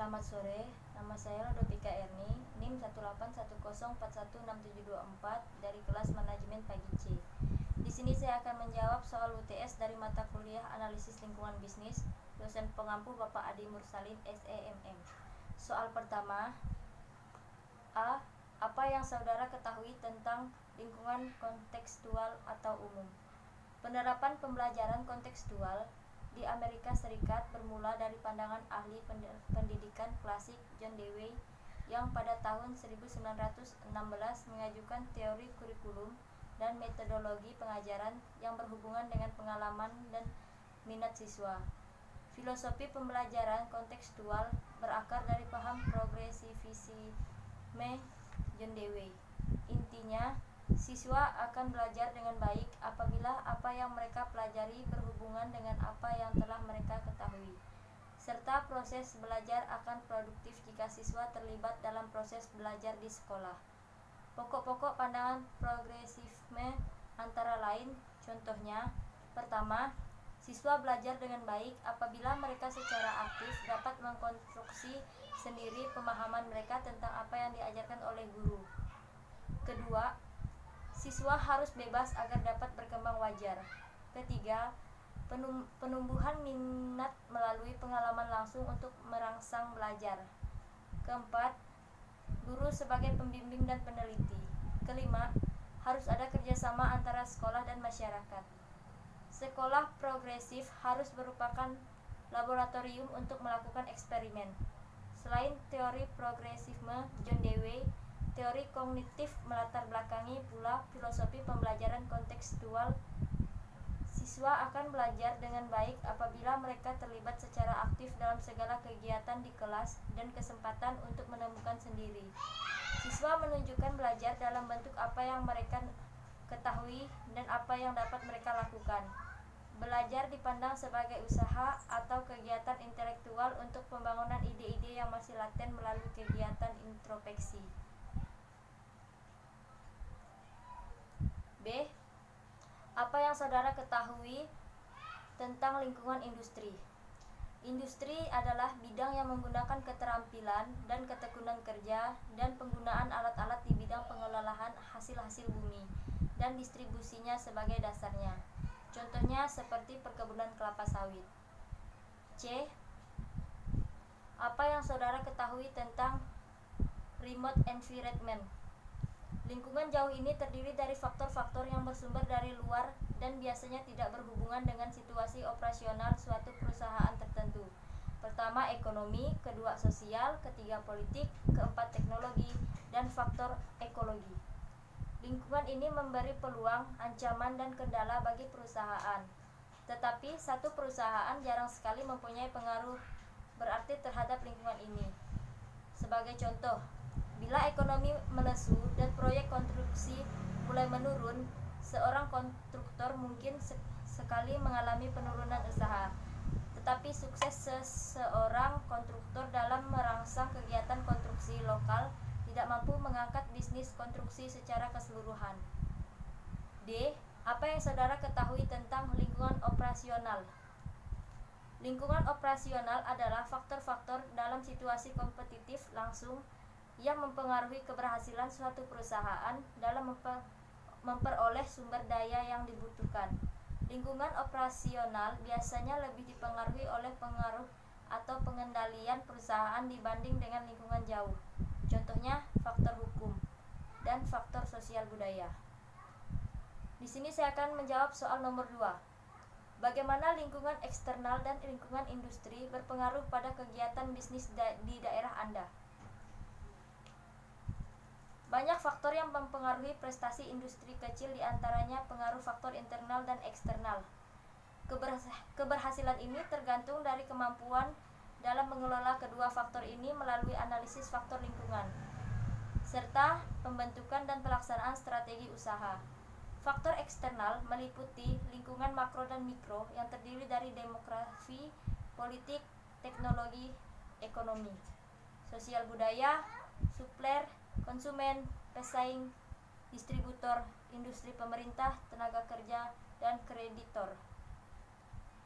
Selamat sore, nama saya Lodovika Erni, NIM 181041674 dari kelas Manajemen Pagi C. Di sini saya akan menjawab soal UTS dari mata kuliah Analisis Lingkungan Bisnis, dosen pengampu Bapak Adi Mursalin, SEMM. Soal pertama, A. Apa yang saudara ketahui tentang lingkungan kontekstual atau umum? Penerapan pembelajaran kontekstual di Amerika Serikat bermula dari pandangan ahli pendidikan klasik John Dewey yang pada tahun 1916 mengajukan teori kurikulum dan metodologi pengajaran yang berhubungan dengan pengalaman dan minat siswa. Filosofi pembelajaran kontekstual berakar dari paham progresivisme John Dewey. Intinya, siswa akan belajar dengan baik apabila apa yang mereka pelajari berhubungan dengan apa yang telah mereka ketahui, serta proses belajar akan produktif jika siswa terlibat dalam proses belajar di sekolah. Pokok-pokok pandangan progresifme antara lain, contohnya, pertama, siswa belajar dengan baik apabila mereka secara aktif dapat mengkonstruksi sendiri pemahaman mereka tentang apa yang diajarkan oleh guru. Kedua, siswa harus bebas agar dapat berkembang wajar. Ketiga, penumbuhan minat melalui pengalaman langsung untuk merangsang belajar. Keempat, guru sebagai pembimbing dan peneliti. Kelima, harus ada kerjasama antara sekolah dan masyarakat. Sekolah progresif harus merupakan laboratorium untuk melakukan eksperimen. Selain teori progresifme John Dewey, teori kognitif melatar belakangi pula filosofi pembelajaran kontekstual. Siswa akan belajar dengan baik apabila mereka terlibat secara aktif dalam segala kegiatan di kelas dan kesempatan untuk menemukan sendiri. Siswa menunjukkan belajar dalam bentuk apa yang mereka ketahui dan apa yang dapat mereka lakukan. Belajar dipandang sebagai usaha atau kegiatan intelektual untuk pembangunan ide-ide yang masih laten melalui kegiatan introspeksi. B. Apa yang saudara ketahui tentang lingkungan industri? Industri adalah bidang yang menggunakan keterampilan dan ketekunan kerja dan penggunaan alat-alat di bidang pengelolaan hasil-hasil bumi dan distribusinya sebagai dasarnya. Contohnya seperti perkebunan kelapa sawit. C. Apa yang saudara ketahui tentang remote environment? Lingkungan jauh ini terdiri dari faktor-faktor yang bersumber dari luar dan biasanya tidak berhubungan dengan situasi operasional suatu perusahaan tertentu. Pertama, ekonomi, kedua, sosial, ketiga, politik, keempat, teknologi, dan faktor ekologi. Lingkungan ini memberi peluang, ancaman, dan kendala bagi perusahaan. Tetapi, satu perusahaan jarang sekali mempunyai pengaruh berarti terhadap lingkungan ini. Sebagai contoh, bila ekonomi melesu dan proyek konstruksi mulai menurun, seorang konstruktor mungkin sekali mengalami penurunan usaha. Tetapi sukses seseorang konstruktor dalam merangsang kegiatan konstruksi lokal tidak mampu mengangkat bisnis konstruksi secara keseluruhan. D. Apa yang saudara ketahui tentang lingkungan operasional? Lingkungan operasional adalah faktor-faktor dalam situasi kompetitif langsung yang mempengaruhi keberhasilan suatu perusahaan dalam memperoleh sumber daya yang dibutuhkan. Lingkungan operasional biasanya lebih dipengaruhi oleh pengaruh atau pengendalian perusahaan dibanding dengan lingkungan jauh. Contohnya faktor hukum dan faktor sosial budaya. Di sini saya akan menjawab soal nomor 2. Bagaimana lingkungan eksternal dan lingkungan industri berpengaruh pada kegiatan bisnis di daerah Anda? Banyak faktor yang mempengaruhi prestasi industri kecil, diantaranya pengaruh faktor internal dan eksternal. Keberhasilan ini tergantung dari kemampuan dalam mengelola kedua faktor ini melalui analisis faktor lingkungan, serta pembentukan dan pelaksanaan strategi usaha. Faktor eksternal meliputi lingkungan makro dan mikro yang terdiri dari demografi, politik, teknologi, ekonomi, sosial budaya, supplier, konsumen, pesaing, distributor, industri, pemerintah, tenaga kerja, dan kreditor.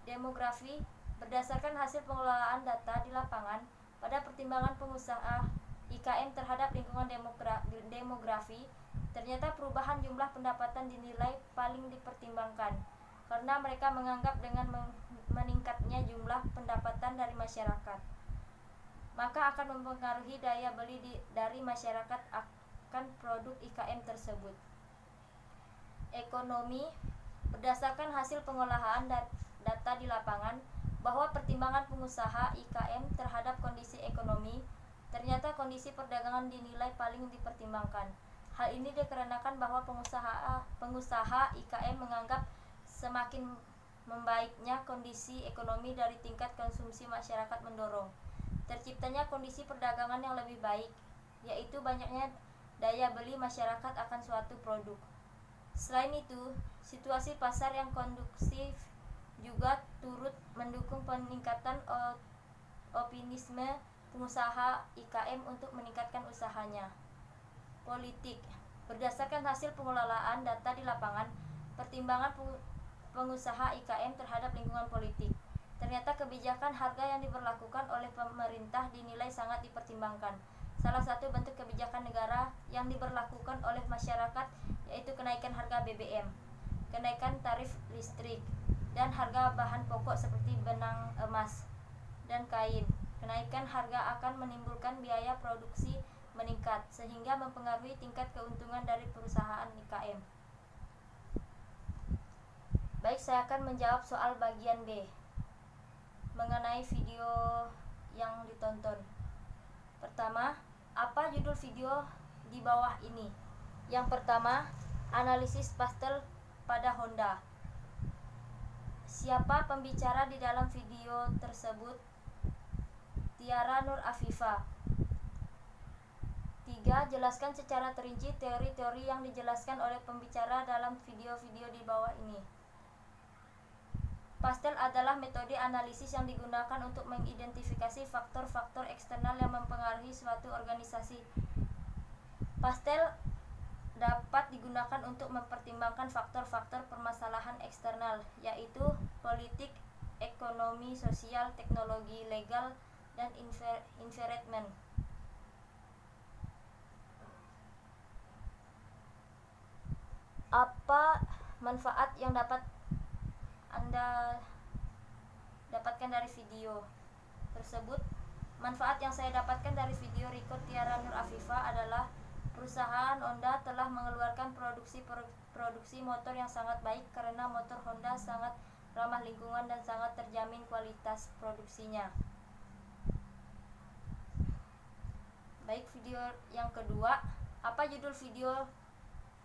Demografi berdasarkan hasil pengelolaan data di lapangan Pada pertimbangan pengusaha IKM terhadap lingkungan demografi, ternyata perubahan jumlah pendapatan dinilai paling dipertimbangkan, karena mereka menganggap dengan meningkatnya jumlah pendapatan dari masyarakat, maka akan mempengaruhi daya beli dari masyarakat akan produk IKM tersebut. Ekonomi. Berdasarkan hasil pengolahan data di lapangan, bahwa pertimbangan pengusaha IKM terhadap kondisi ekonomi, ternyata kondisi perdagangan dinilai paling dipertimbangkan. Hal ini dikarenakan bahwa pengusaha IKM menganggap semakin membaiknya kondisi ekonomi dari tingkat konsumsi masyarakat mendorong terciptanya kondisi perdagangan yang lebih baik, yaitu banyaknya daya beli masyarakat akan suatu produk. Selain itu, situasi pasar yang kondusif juga turut mendukung peningkatan optimisme pengusaha IKM untuk meningkatkan usahanya. Politik. Berdasarkan hasil pengelolaan data di lapangan, pertimbangan pengusaha IKM terhadap lingkungan politik, ternyata kebijakan harga yang diberlakukan oleh pemerintah dinilai sangat dipertimbangkan. Salah satu bentuk kebijakan negara yang diberlakukan oleh masyarakat yaitu kenaikan harga BBM, kenaikan tarif listrik, dan harga bahan pokok seperti benang emas dan kain. Kenaikan harga akan menimbulkan biaya produksi meningkat sehingga mempengaruhi tingkat keuntungan dari perusahaan IKM. Baik, saya akan menjawab soal bagian B mengenai video yang ditonton. Pertama, apa judul video di bawah ini? Yang pertama, analisis pastel pada Honda. Siapa pembicara di dalam video tersebut? Tiara Nur Afifa. 3. Jelaskan secara terinci teori-teori yang dijelaskan oleh pembicara dalam video-video di bawah ini. Pastel adalah metode analisis yang digunakan untuk mengidentifikasi faktor-faktor eksternal yang mempengaruhi suatu organisasi. Pastel dapat digunakan untuk mempertimbangkan faktor-faktor permasalahan eksternal, yaitu politik, ekonomi, sosial, teknologi, legal, dan environment. Apa manfaat yang dapat Anda dapatkan dari video tersebut? Manfaat yang saya dapatkan dari video record Tiara Nur Afifa adalah perusahaan Honda telah mengeluarkan produksi motor yang sangat baik karena motor Honda sangat ramah lingkungan dan sangat terjamin kualitas produksinya. Baik, video yang kedua, apa judul video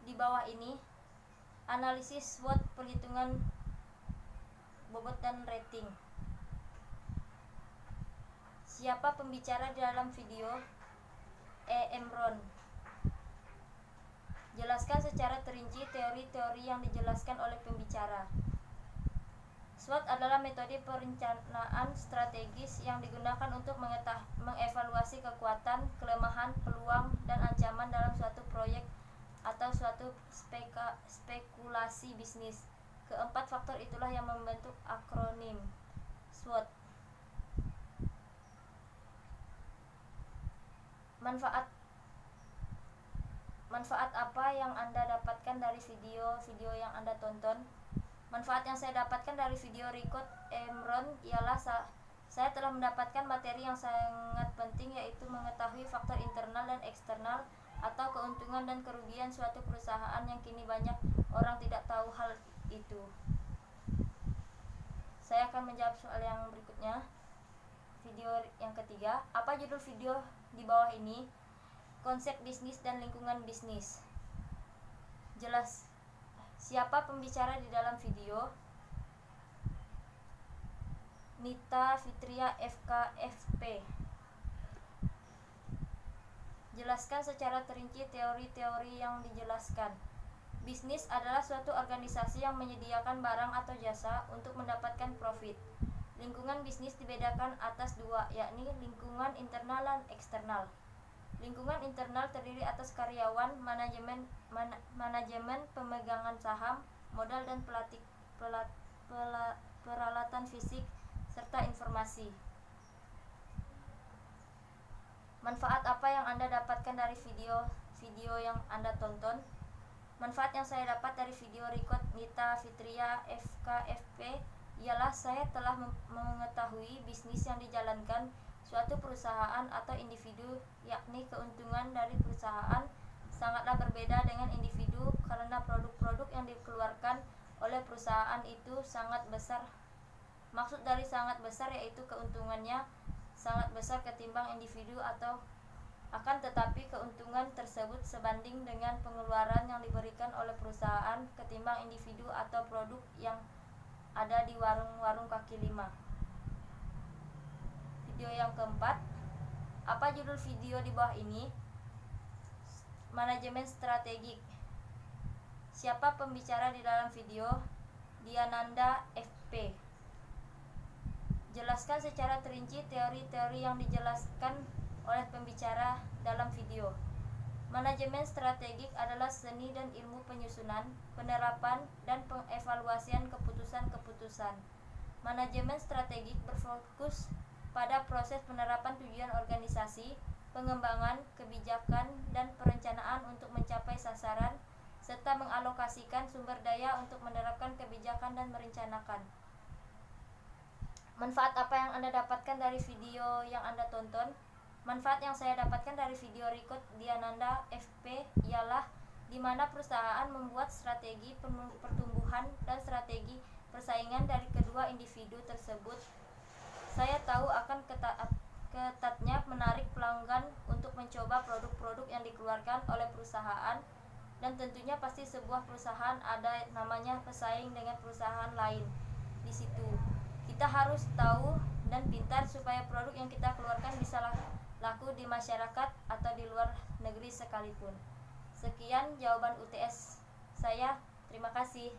di bawah ini? Analisis SWOT, perhitungan bobot dan rating. Siapa pembicara di dalam video? Emron. Jelaskan secara terinci teori-teori yang dijelaskan oleh pembicara. SWOT adalah metode perencanaan strategis yang digunakan untuk mengevaluasi kekuatan, kelemahan, peluang, dan ancaman dalam suatu proyek atau suatu spekulasi bisnis. Keempat faktor itulah yang membentuk akronim SWOT. Manfaat apa yang Anda dapatkan dari video yang Anda tonton? Manfaat yang saya dapatkan dari video record Emron ialah saya telah mendapatkan materi yang sangat penting, yaitu mengetahui faktor internal dan eksternal atau keuntungan dan kerugian suatu perusahaan yang kini banyak orang tidak tahu hal itu. Saya akan menjawab soal yang berikutnya. Video yang ketiga, apa judul video di bawah ini? Konsep bisnis dan lingkungan bisnis. Jelas. Siapa pembicara di dalam video? Nita Fitria FKFP. Jelaskan secara terinci teori-teori yang dijelaskan. Bisnis adalah suatu organisasi yang menyediakan barang atau jasa untuk mendapatkan profit. Lingkungan bisnis dibedakan atas dua, yakni lingkungan internal dan eksternal. Lingkungan internal terdiri atas karyawan, manajemen, pemegangan saham, modal dan peralatan fisik, serta informasi. Manfaat apa yang Anda dapatkan dari video yang Anda tonton? Manfaat yang saya dapat dari video record Nita Fitria FKFP ialah saya telah mengetahui bisnis yang dijalankan suatu perusahaan atau individu, yakni keuntungan dari perusahaan sangatlah berbeda dengan individu karena produk-produk yang dikeluarkan oleh perusahaan itu sangat besar. Maksud dari sangat besar yaitu keuntungannya sangat besar ketimbang individu, atau akan tetapi keuntungan tersebut sebanding dengan pengeluaran yang diberikan oleh perusahaan ketimbang individu atau produk yang ada di warung-warung kaki lima. Video yang keempat, apa judul video di bawah ini? Manajemen strategik. Siapa pembicara di dalam video? Diananda FP. Jelaskan secara terinci teori-teori yang dijelaskan oleh pembicara dalam video. Manajemen strategik adalah seni dan ilmu penyusunan, penerapan, dan pengevaluasian keputusan-keputusan. Manajemen strategik berfokus pada proses penerapan tujuan organisasi, pengembangan kebijakan, dan perencanaan untuk mencapai sasaran, serta mengalokasikan sumber daya untuk menerapkan kebijakan dan merencanakan. Manfaat apa yang Anda dapatkan dari video yang Anda tonton? Manfaat yang saya dapatkan dari video record Diananda FP ialah di mana perusahaan membuat strategi pertumbuhan dan strategi persaingan dari kedua individu tersebut. Saya tahu akan ketatnya menarik pelanggan untuk mencoba produk-produk yang dikeluarkan oleh perusahaan, dan tentunya pasti sebuah perusahaan ada namanya pesaing dengan perusahaan lain. Di situ kita harus tahu dan pintar supaya produk yang kita keluarkan bisa laku di masyarakat atau di luar negeri sekalipun. Sekian jawaban UTS saya. Terima kasih.